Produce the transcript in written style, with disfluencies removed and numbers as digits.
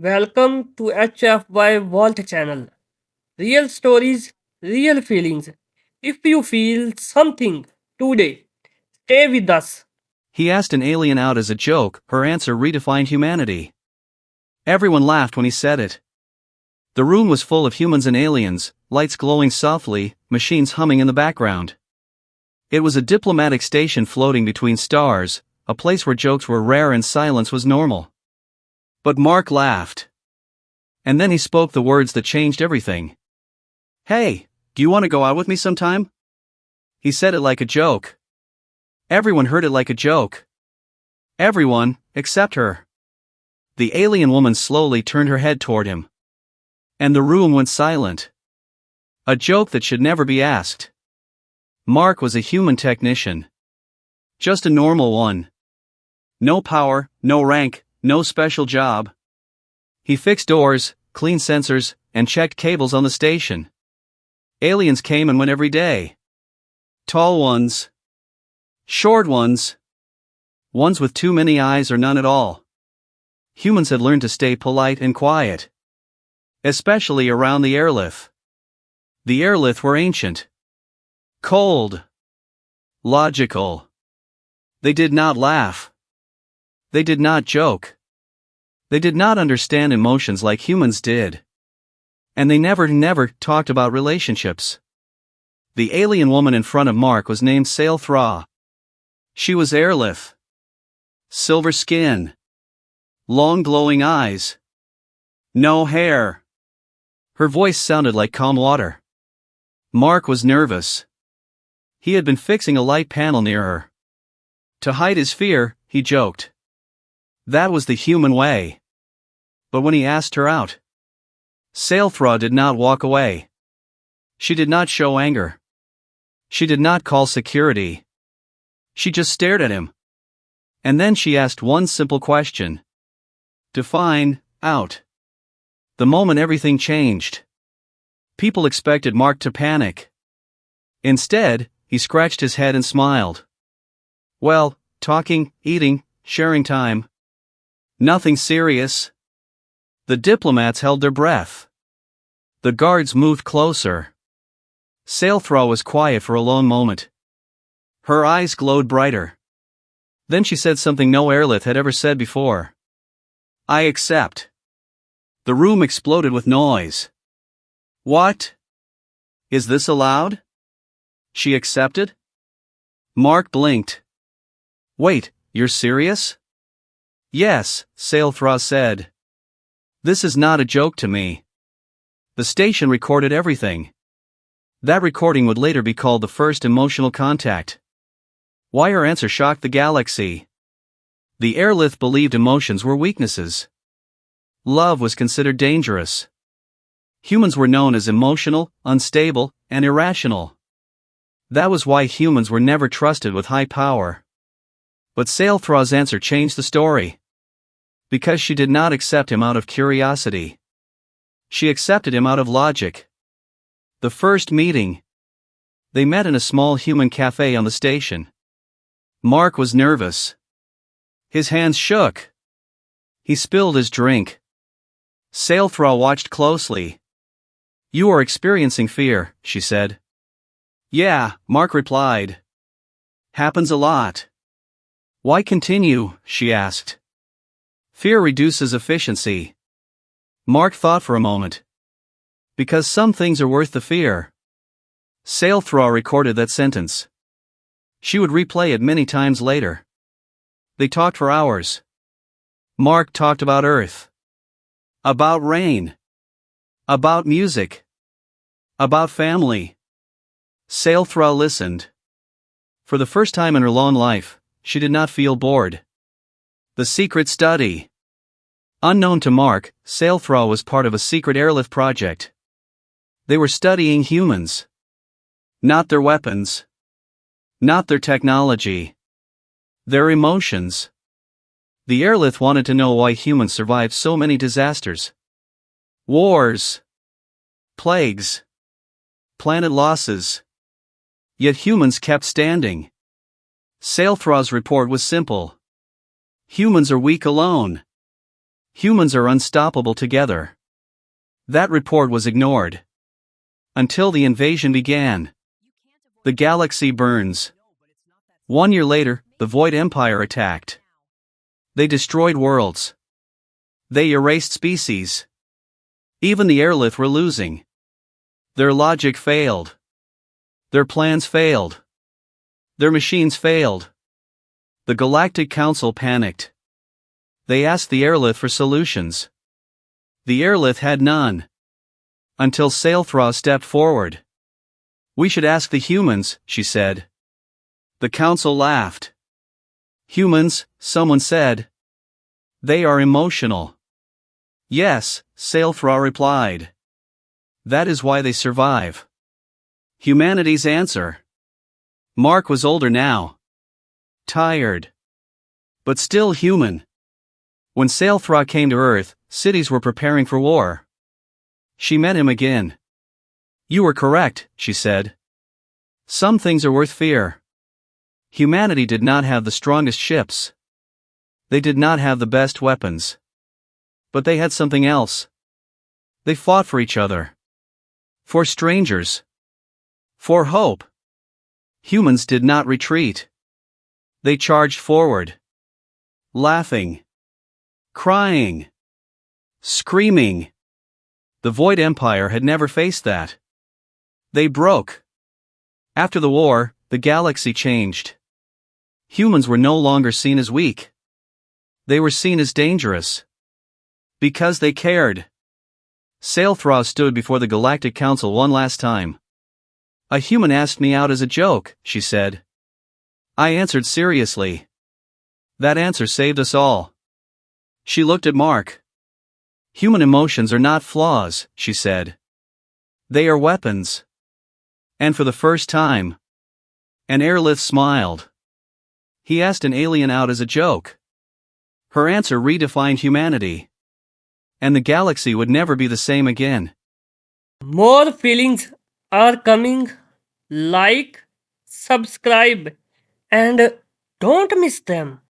Welcome to HFY Vault channel. Real stories, real feelings. If you feel something today, stay with us. He asked an alien out as a joke. Her answer redefined humanity. Everyone laughed when he said it. The room was full of humans and aliens, lights glowing softly, machines humming in the background. It was a diplomatic station floating between stars, a place where jokes were rare and silence was normal. But Mark laughed. And then he spoke the words that changed everything. "Hey, do you want to go out with me sometime?" He said it like a joke. Everyone heard it like a joke. Everyone, except her. The alien woman slowly turned her head toward him. And the room went silent. A joke that should never be asked. Mark was a human technician. Just a normal one. No power, no rank, no special job. He fixed doors, cleaned sensors, and checked cables on the station. Aliens came and went every day. Tall ones. Short ones. Ones with too many eyes or none at all. Humans had learned to stay polite and quiet. Especially around the airlift. The airlift were ancient. Cold. Logical. They did not laugh. They did not joke. They did not understand emotions like humans did. And they never talked about relationships. The alien woman in front of Mark was named Sailthra. She was airlift. Silver skin. Long glowing eyes. No hair. Her voice sounded like calm water. Mark was nervous. He had been fixing a light panel near her. To hide his fear, he joked. That was the human way. But when he asked her out, Sailthra did not walk away. She did not show anger. She did not call security. She just stared at him. And then she asked one simple question. Define, out. The moment everything changed. People expected Mark to panic. Instead, he scratched his head and smiled. Well, talking, eating, sharing time. Nothing serious. The diplomats held their breath. The guards moved closer. Sailthra was quiet for a long moment. Her eyes glowed brighter. Then she said something no airlift had ever said before. I accept. The room exploded with noise. What? Is this allowed? She accepted? Mark blinked. Wait, you're serious? Yes, Sailthra said. This is not a joke to me. The station recorded everything. That recording would later be called the first emotional contact. Why her answer shocked the galaxy. The airlift believed emotions were weaknesses. Love was considered dangerous. Humans were known as emotional, unstable, and irrational. That was why humans were never trusted with high power. But Sailthra's answer changed the story. Because she did not accept him out of curiosity. She accepted him out of logic. The first meeting. They met in a small human cafe on the station. Mark was nervous. His hands shook. He spilled his drink. Sailthra watched closely. You are experiencing fear, she said. Yeah, Mark replied. Happens a lot. Why continue, she asked. Fear reduces efficiency. Mark thought for a moment. Because some things are worth the fear. Sailthra recorded that sentence. She would replay it many times later. They talked for hours. Mark talked about Earth. About rain. About music. About family. Sailthra listened. For the first time in her long life, she did not feel bored. The secret study. Unknown to Mark, Sailthra was part of a secret airlift project. They were studying humans. Not their weapons. Not their technology. Their emotions. The airlift wanted to know why humans survived so many disasters. Wars. Plagues. Planet losses. Yet humans kept standing. Sailthra's report was simple. Humans are weak alone. Humans are unstoppable together. That report was ignored. Until the invasion began. The galaxy burns. 1 year later, the Void Empire attacked. They destroyed worlds. They erased species. Even the Aerolith were losing. Their logic failed. Their plans failed. Their machines failed. The Galactic Council panicked. They asked the Aerolith for solutions. The Aerolith had none. Until Sailthra stepped forward. We should ask the humans, she said. The council laughed. Humans, someone said. They are emotional. Yes, Sailthra replied. That is why they survive. Humanity's answer. Mark was older now. Tired. But still human. When Sailthra came to Earth, cities were preparing for war. She met him again. You were correct, she said. Some things are worth fear. Humanity did not have the strongest ships. They did not have the best weapons. But they had something else. They fought for each other. For strangers. For hope. Humans did not retreat. They charged forward. Laughing. Crying. Screaming. The Void Empire had never faced that. They broke. After the war, the galaxy changed. Humans were no longer seen as weak. They were seen as dangerous. Because they cared. Sailthra stood before the Galactic Council one last time. A human asked me out as a joke, she said. I answered seriously. That answer saved us all. She looked at Mark. Human emotions are not flaws, she said. They are weapons. And for the first time, an Aerolith smiled. He asked an alien out as a joke. Her answer redefined humanity. And the galaxy would never be the same again. More feelings are coming. Like, subscribe, and don't miss them.